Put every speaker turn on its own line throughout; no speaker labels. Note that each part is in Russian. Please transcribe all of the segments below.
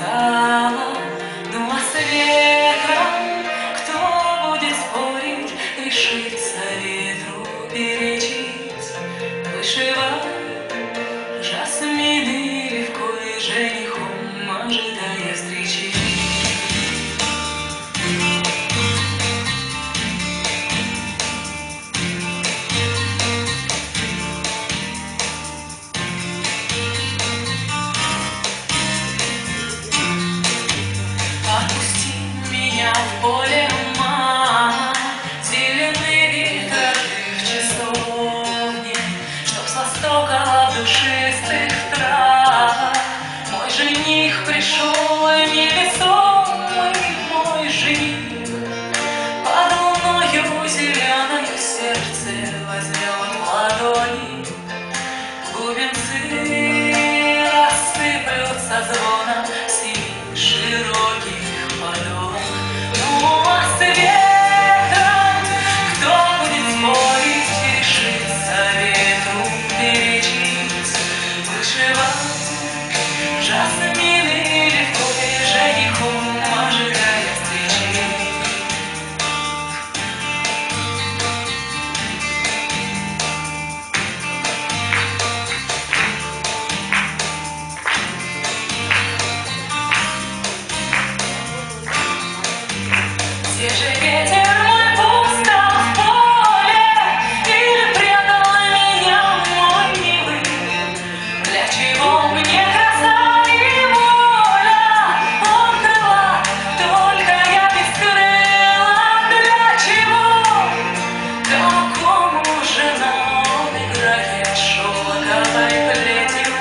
стала. Ну а с ветром кто будет спорить, решится ветру перечить, вышивать жасмины легкой женихом, ожидая встречи. Отпусти меня в поле ума, зеленый ветер в часовне, чтоб с востока в душистых трав мой жених пришел невесомый, мой жених. Под луною зеленою сердце возьмет в ладони, бубенцы рассыплются звоном семи широких подол. Ну а с ветром кто будет спорить, решится ветру перечить, вышивать жасмины легкой женихом, ожидая встречи. Где же ветер мой пускал в поле, или предал меня мой милый? Для чего мне краса и воля? Он крыла, только я бескрыла. Для чего? Какому жена он играет шелковой плетью?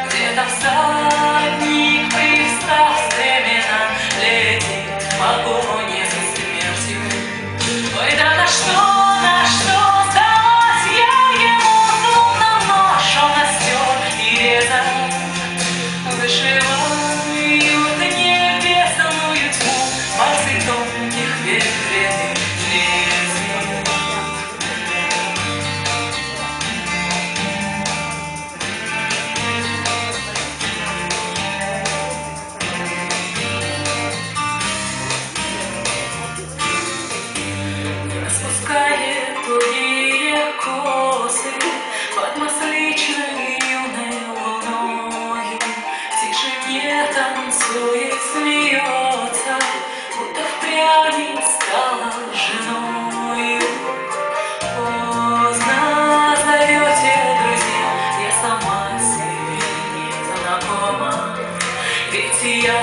Где-то всадник, пристав стремена, летит в погоне за смертью. Ой, да на что сдалась я ему, словно нож он остер и резал. Вышивают небесную тьму пальцы тонких ветреных лезвий. Распускает тугие косы под масличной юной луною, в тишине танцует, смеется, будто впрямь стала женою. Поздно зовете, друзья, я сама себе не знакома, ведь я